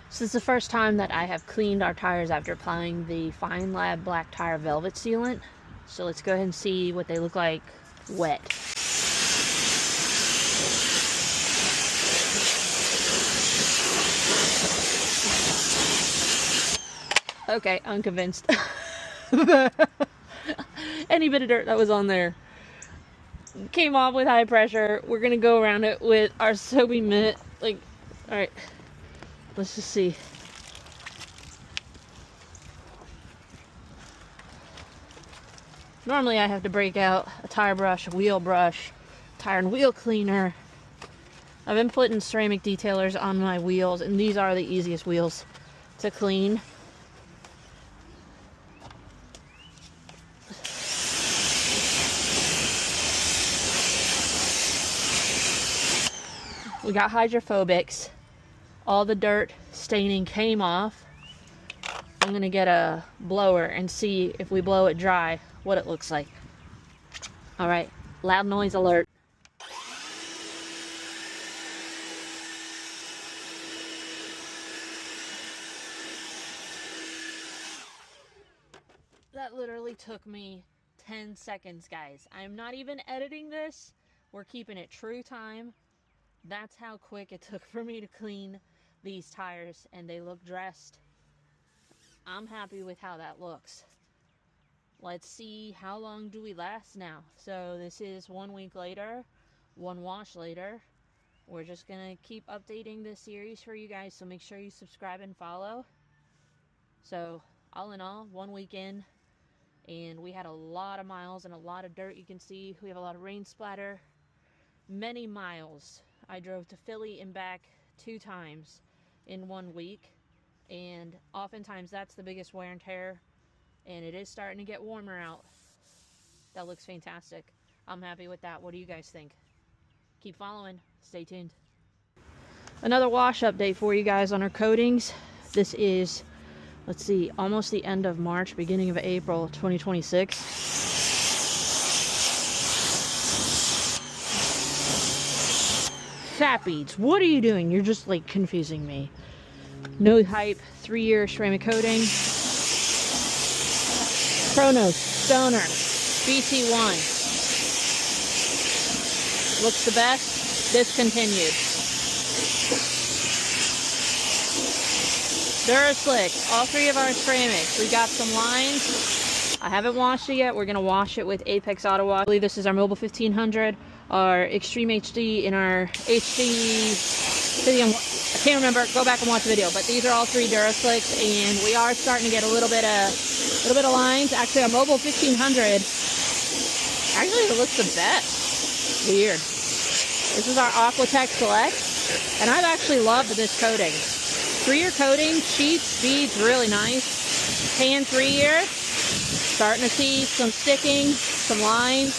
This is the first time that I have cleaned our tires after applying the Fine Lab Black Tire Velvet Sealant. So let's go ahead and see what they look like wet. Okay, unconvinced. Any bit of dirt that was on there came off with high pressure. We're gonna go around it with our soapy mitt. Alright, let's just see. Normally I have to break out a tire brush, a wheel brush, tire and wheel cleaner. I've been putting ceramic detailers on my wheels, and these are the easiest wheels to clean. We got hydrophobics. All the dirt staining came off. I'm gonna get a blower and see if we blow it dry what it looks like. All right, loud noise alert. That literally took me 10 seconds, guys. I'm not even editing this. We're keeping it true time. That's how quick it took for me to clean these tires, and they look dressed. I'm happy with how that looks. Let's see how long do we last now. So this is 1 week later, one wash later. We're just gonna keep updating this series for you guys, so make sure you subscribe and follow. So all in all, 1 week in, and we had a lot of miles and a lot of dirt. You can see we have a lot of rain splatter, many miles. I drove to Philly and back 2 times in 1 week, and oftentimes that's the biggest wear and tear, and it is starting to get warmer out. That looks fantastic. I'm happy with that. What do you guys think? Keep following. Stay tuned. Another wash update for you guys on our coatings. This is, let's see, almost the end of March, beginning of April 2026. Fat beads, what are you doing? You're just like confusing me. No Hype 3-year ceramic coating. Chronos Stoner BT1 looks the best. Discontinued. Duraslick, all 3 of our ceramics. We got some lines. I haven't washed it yet. We're gonna wash it with Apex Auto Wash. I believe this is our Mobile 1500. Our Extreme HD and our HD I can't remember, go back and watch the video, but these are all 3 Duraslicks, and we are starting to get a little bit of lines. Actually, our Mobile 1500 actually looks the best. Weird. This is our Aquatech Select, and I've actually loved this coating. 3-year coating, sheets, beads, really nice. Tan 3-year, starting to see some sticking, some lines.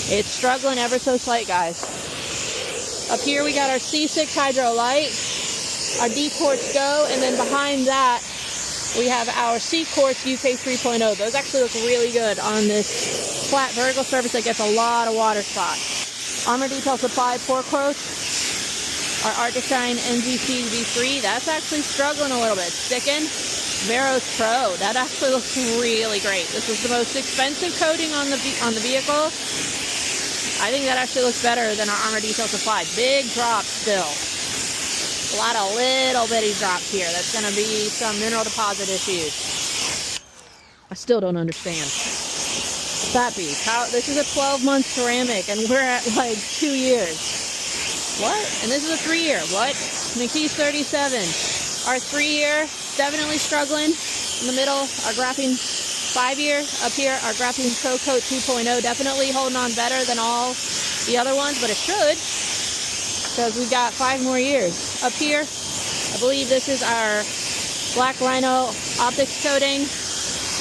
It's struggling ever so slight, guys. Up here we got our C6 Hydro Light, our D Quartz Go, and then behind that we have our C Quartz UK 3.0. Those actually look really good on this flat vertical surface that gets a lot of water spots. Armor Detail Supply Pour Quotes, our Arctic-Shine NGC V3, that's actually struggling a little bit. Sticking. Veros Pro, that actually looks really great. This is the most expensive coating on the vehicle. I think that actually looks better than our Armor Detail Supply. Big drop still. A lot of little bitty drops here. That's going to be some mineral deposit issues. I still don't understand. Fat bead. This is a 12-month ceramic, and we're at like 2 years. What? And this is a 3-year. What? McKee's 37. Our 3-year, definitely struggling. In the middle, our graphene 5-year. Up here, our graphene Pro Coat 2.0, definitely holding on better than all the other ones, but it should, because we've got 5 more years. Up here, I believe this is our Black Rhino Optics coating,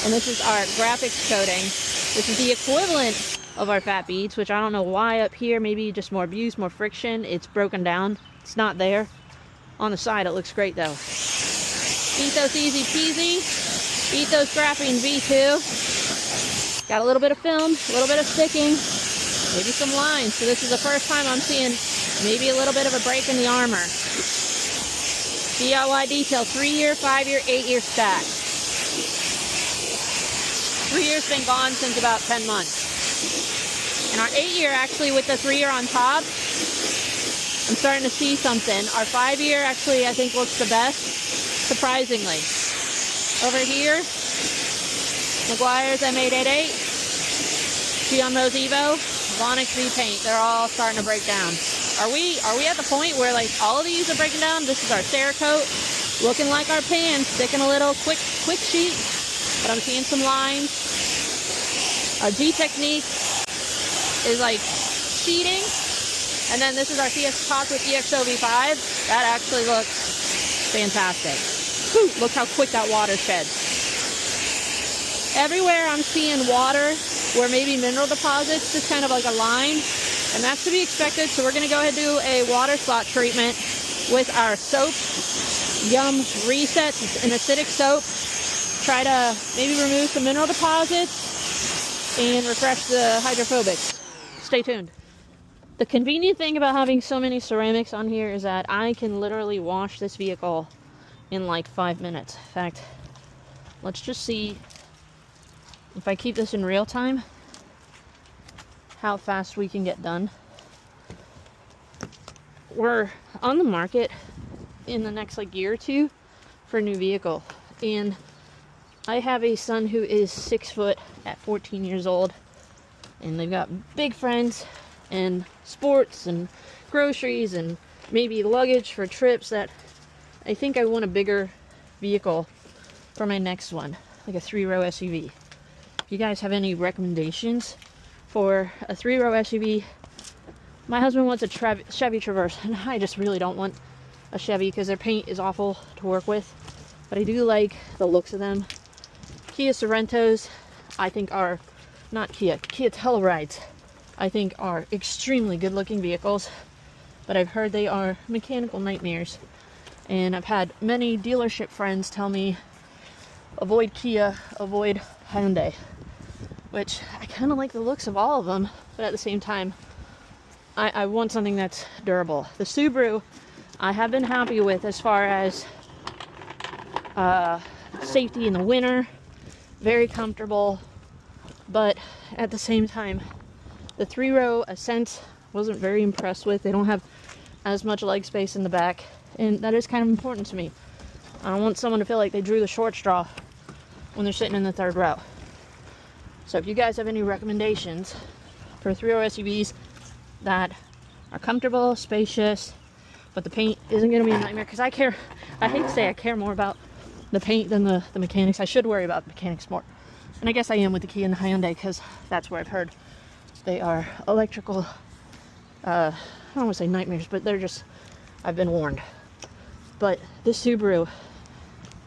and this is our Graphics coating. This is the equivalent of our fat beads, which I don't know why up here, maybe just more abuse, more friction, it's broken down. It's not there. On the side, it looks great though. Ethos Easy Peasy. Ethos Graphene V2. Got a little bit of film, a little bit of sticking, maybe some lines. So this is the first time I'm seeing maybe a little bit of a break in the armor. DIY detail, 3-year, 5-year, 8-year stack. 3 years been gone since about 10 months. And our 8-year, actually, with the 3-year on top, I'm starting to see something. Our 5-year actually, I think, looks the best, surprisingly. Over here, McGuire's M888, Giammo's Evo, Vonix V-Paint. They're all starting to break down. Are we at the point where like all of these are breaking down? This is our Cerakote, looking like our pan, sticking a little quick sheet, but I'm seeing some lines. Our G Technique is like sheeting. And then this is our CS Talk with EXO V5. That actually looks fantastic. Whew, look how quick that water sheds. Everywhere I'm seeing water where maybe mineral deposits, just kind of like a line. And that's to be expected. So we're going to go ahead and do a water slot treatment with our soap. Yum Reset. It's an acidic soap. Try to maybe remove some mineral deposits and refresh the hydrophobics. Stay tuned. The convenient thing about having so many ceramics on here is that I can literally wash this vehicle in like 5 minutes. In fact, let's just see if I keep this in real time, how fast we can get done. We're on the market in the next like year or two for a new vehicle. And I have a son who is 6 foot at 14 years old. And they've got big friends and sports and groceries and maybe luggage for trips that I think I want a bigger vehicle for my next one, like a 3-row SUV. If you guys have any recommendations for a 3-row SUV, my husband wants a Chevy Traverse, and I just really don't want a Chevy because their paint is awful to work with, but I do like the looks of them. Kia Sorentos, I think are, not Kia Tellurides, I think are extremely good looking vehicles, but I've heard they are mechanical nightmares. And I've had many dealership friends tell me, avoid Kia, avoid Hyundai, which I kind of like the looks of all of them, but at the same time, I want something that's durable. The Subaru, I have been happy with as far as safety in the winter, very comfortable, but at the same time, the 3-row Ascent wasn't very impressed with. They don't have as much leg space in the back, and that is kind of important to me. I don't want someone to feel like they drew the short straw when they're sitting in the 3rd row. So if you guys have any recommendations for 3-row SUVs that are comfortable, spacious, but the paint isn't going to be a nightmare, because I hate to say I care more about the paint than the mechanics. I should worry about the mechanics more. And I guess I am with the Kia and the Hyundai, because that's where I've heard they are electrical, I don't want to say nightmares, but they're just, I've been warned. But this Subaru,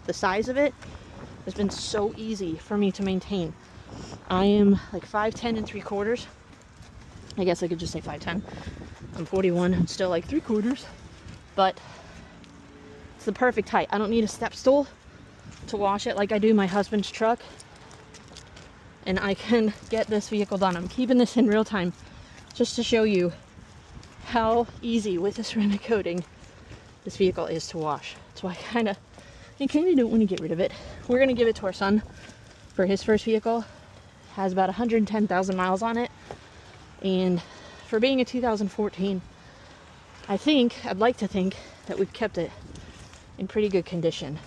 the size of it has been so easy for me to maintain. I am like 5'10" and 3/4. I guess I could just say 5'10". I'm 41, I'm still like 3/4. But it's the perfect height. I don't need a step stool to wash it like I do my husband's truck. And I can get this vehicle done. I'm keeping this in real time just to show you how easy with the ceramic coating this vehicle is to wash. So I kind of don't want to get rid of it. We're going to give it to our son for his first vehicle. It has about 110,000 miles on it. And for being a 2014, I'd like to think that we've kept it in pretty good condition.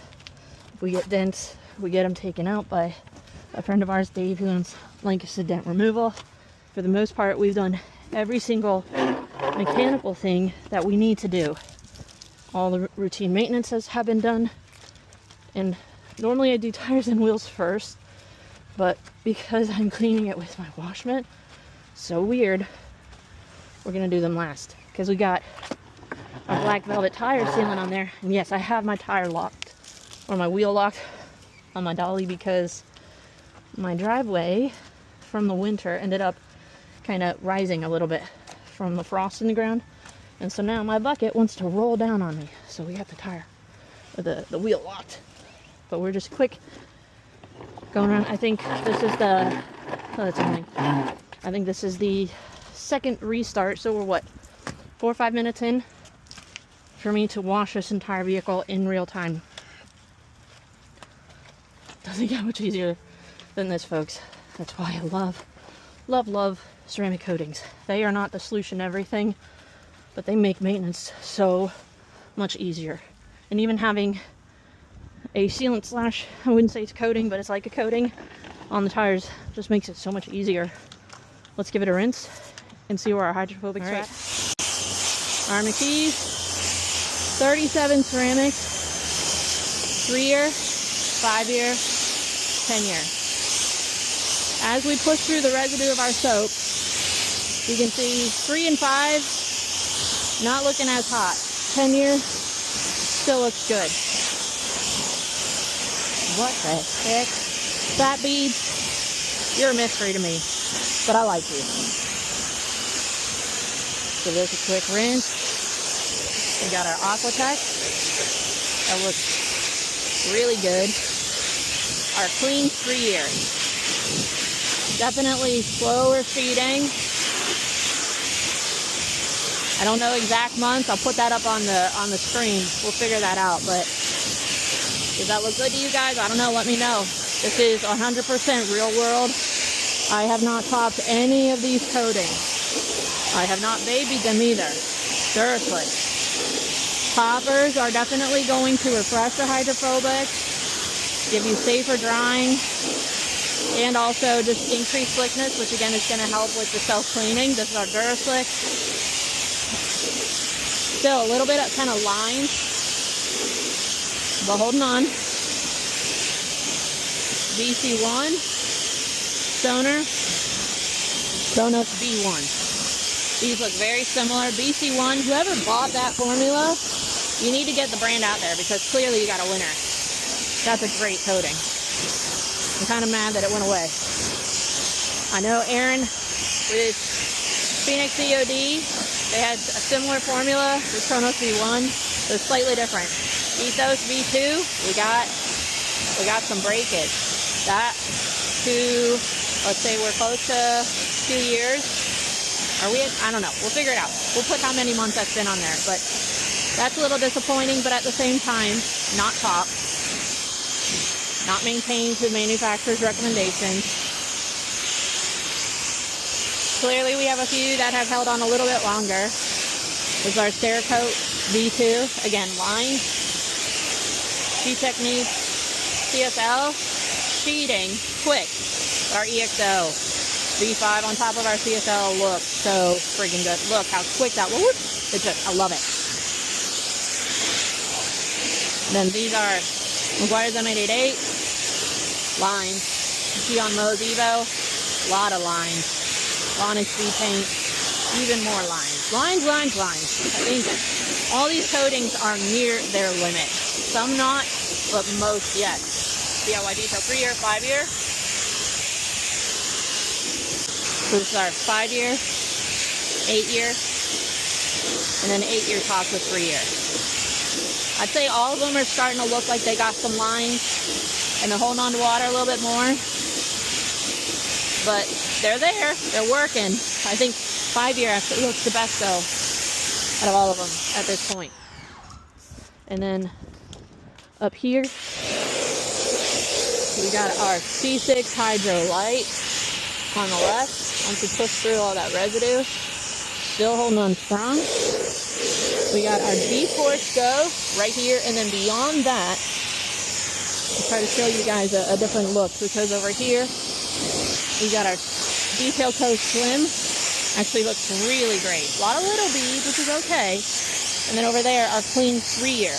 If we get dents, we get them taken out by a friend of ours, Dave, who owns Lancaster Dent Removal. For the most part, we've done every single mechanical thing that we need to do. All the routine maintenances have been done. And normally I do tires and wheels first, but because I'm cleaning it with my wash mitt, so weird, we're gonna do them last. Because we got our black velvet tire sealant on there. And yes, I have my tire locked, or my wheel locked on my dolly, because my driveway from the winter ended up kind of rising a little bit from the frost in the ground, and so now my bucket wants to roll down on me, so we got the tire, or the wheel locked. But we're just quick going around. I think this is the I think this is the second restart, so we're what, 4 or 5 minutes in? for me to wash this entire vehicle in real time. Doesn't get much easier than this, folks. That's why I love ceramic coatings. They are not the solution to everything, but they make maintenance so much easier. And even having a sealant slash, I wouldn't say it's coating, but it's like a coating on the tires just makes it so much easier. Let's give it a rinse and see where our hydrophobic is at. Our McKees, 37 ceramics, 3-year, 5-year, 10-year. As we push through the residue of our soap, you can see 3 and 5 not looking as hot. 10-year still looks good. What the heck? Fat beads, you're a mystery to me, but I like you. Give this a quick rinse. We got our Aquatech. That looks really good. Our clean 3-year. Definitely slower feeding. I don't know exact months. I'll put that up on the screen. We'll figure that out. But does that look good to you guys? I don't know. Let me know. This is 100% real world. I have not topped any of these coatings. I have not babied them either. Seriously. Toppers are definitely going to refresh the hydrophobic, give you safer drying, and also just increase slickness, which again is going to help with the self-cleaning. This is our DuraSlick. Still a little bit of kind of lines, but holding on. VC1, Stoner, Kronos B1. These look very similar. BC1, whoever bought that formula, you need to get the brand out there because clearly you got a winner. That's a great coating. I'm kind of mad that it went away. I know Aaron with Phoenix COD, they had a similar formula with Kronos V1. They're slightly different. Ethos V2, we got some breakage. That to, let's say we're close to 2 years. Are we at, I don't know. We'll figure it out. We'll put how many months that's been on there. But that's a little disappointing, but at the same time, not top. Not maintained to manufacturer's recommendations. Clearly we have a few that have held on a little bit longer. This is our Cerakote V2. Again, line. G-Technique. CSL. Sheeting. Quick. Our EXO. V5 on top of our CSL looks so freaking good. Look how quick that was. It's just, I love it. Then these are McGuire's M888 lines. Geon Mo's Evo, a lot of lines. Lawn and Speed Paint, even more lines. Lines. I think all these coatings are near their limit. Some not, but most yet. DIY Detail 3-year, 5-year. So this is our 5-year, 8-year, and then 8-year tops with 3-year. I'd say all of them are starting to look like they got some lines and they're holding on to water a little bit more. But they're there. They're working. I think 5-year actually looks the best though out of all of them at this point. And then up here, we got our C6 Hydro Light on the left. Once we push through all that residue, still holding on strong. We got our D-Force Go right here, and then beyond that, I'll try to show you guys a different look, because over here, we got our Detail Coat Slim. Actually looks really great. A lot of little beads, which is okay. And then over there, our clean 3-year.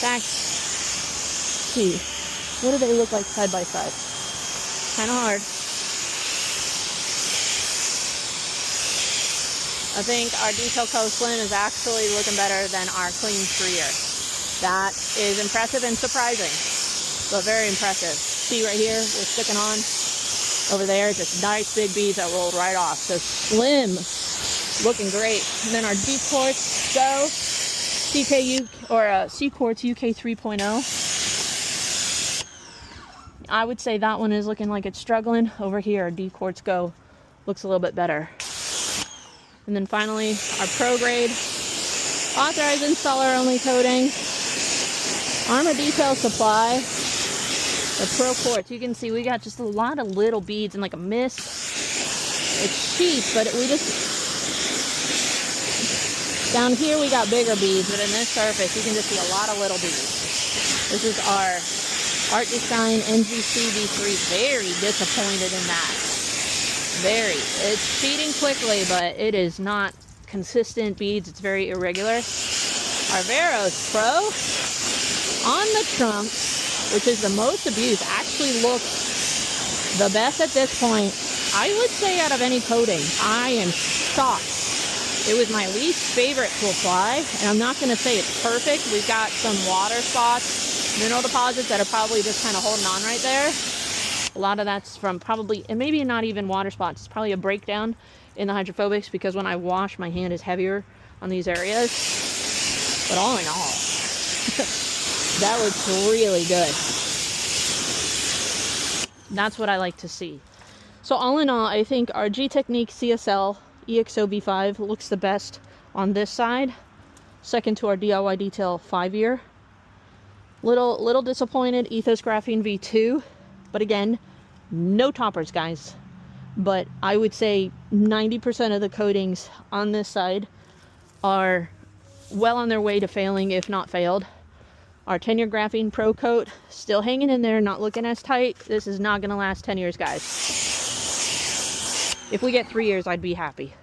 Back, see, what do they look like side by side? Kind of hard. I think our Detail Coat Slim is actually looking better than our clean 3-year. That is impressive and surprising, but very impressive. See right here, we're sticking on. Over there, just nice big beads that rolled right off. So slim, looking great. And then our Deep Quartz Go C Quartz UK 3.0. I would say that one is looking like it's struggling. Over here, our Deep Quartz Go looks a little bit better. And then finally, our Pro Grade Authorized installer only coating. Armor Detail Supply. The Pro Quartz. You can see we got just a lot of little beads and like a mist. It's cheap, but we just... Down here we got bigger beads, but in this surface you can just see a lot of little beads. This is our Art Design NGC V3. Very disappointed in that. Very. It's cheating quickly, but it is not consistent beads. It's very irregular. Our Veros Pro on the trunk, which is the most abused, actually looks the best at this point. I would say out of any coating. I am shocked. It was my least favorite to apply, and I'm not going to say it's perfect. We've got some water spots, mineral deposits that are probably just kind of holding on right there. A lot of that's from probably, and maybe not even water spots, it's probably a breakdown in the hydrophobics, because when I wash, my hand is heavier on these areas. But all in all, that looks really good. That's what I like to see. So all in all, I think our G-Technique CSL EXO V5 looks the best on this side. Second to our DIY Detail 5-year. Little disappointed Ethos Graphene V2, but again, no toppers, guys. But I would say 90% of the coatings on this side are well on their way to failing, if not failed. Our 10-year Graphene Pro Coat still hanging in there, not looking as tight. This is not going to last 10 years, guys. If we get 3 years, I'd be happy.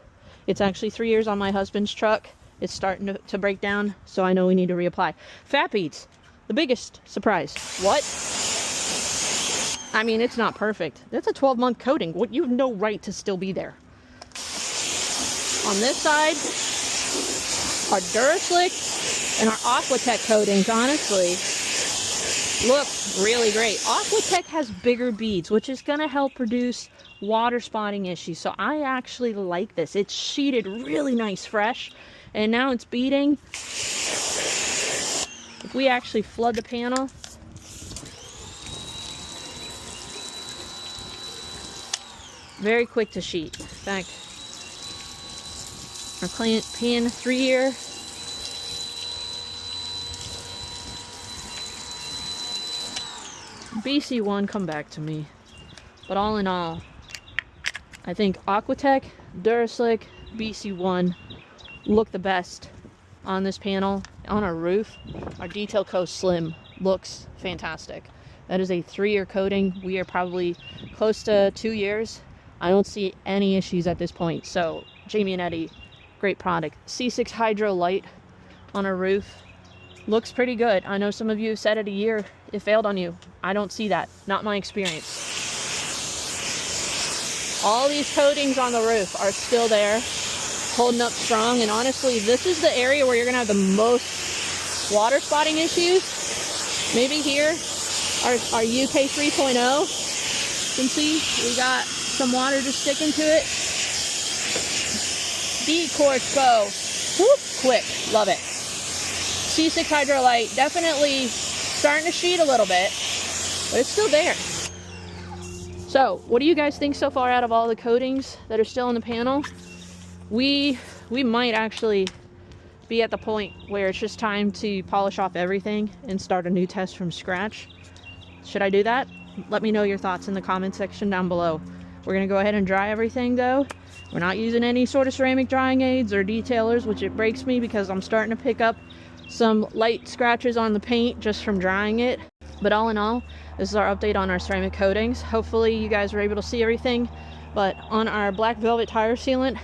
It's actually 3 years on my husband's truck. It's starting to break down, so I know we need to reapply. Fat beads, the biggest surprise. What? I mean, it's not perfect. That's a 12-month coating. What, you have no right to still be there. On this side, our Duraslick and our Aquatech coatings, honestly, look really great. Aquatech has bigger beads, which is going to help reduce water spotting issues. So I actually like this. It's sheeted really nice, fresh, and now it's beading. If we actually flood the panel, very quick to sheet. In fact, our client pan 3-year. BC1, come back to me. But all in all, I think Aquatech, Duraslick, BC1 look the best on this panel. On our roof, our Detail Co Slim looks fantastic. That is a 3-year coating. We are probably close to 2 years. I don't see any issues at this point. So Jamie and Eddie, great product. C6 Hydro Light on our roof looks pretty good. I know some of you said it a year, it failed on you. I don't see that, not my experience. All these coatings on the roof are still there, holding up strong, and honestly, this is the area where you're gonna have the most water spotting issues. Maybe here, our UK 3.0, you can see we got some water just sticking to it. D-Quartz Go, whoop, quick, love it. C6 Hydrolite, definitely starting to sheet a little bit, but it's still there. So, what do you guys think so far out of all the coatings that are still on the panel? We might actually be at the point where it's just time to polish off everything and start a new test from scratch. Should I do that? Let me know your thoughts in the comment section down below. We're gonna go ahead and dry everything though. We're not using any sort of ceramic drying aids or detailers, which it breaks me because I'm starting to pick up some light scratches on the paint just from drying it. But all in all, this is our update on our ceramic coatings. Hopefully you guys were able to see everything. But on our black velvet tire sealant,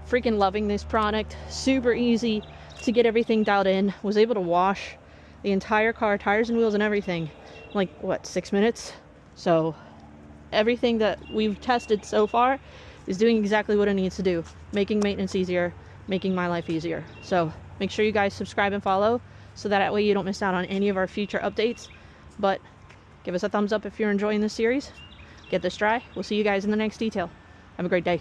freaking loving this product. Super easy to get everything dialed in. Was able to wash the entire car, tires and wheels and everything, like what, 6 minutes? So everything that we've tested so far is doing exactly what it needs to do, making maintenance easier, making my life easier. So make sure you guys subscribe and follow so that way you don't miss out on any of our future updates. But give us a thumbs up if you're enjoying this series. Get this dry. We'll see you guys in the next detail. Have a great day.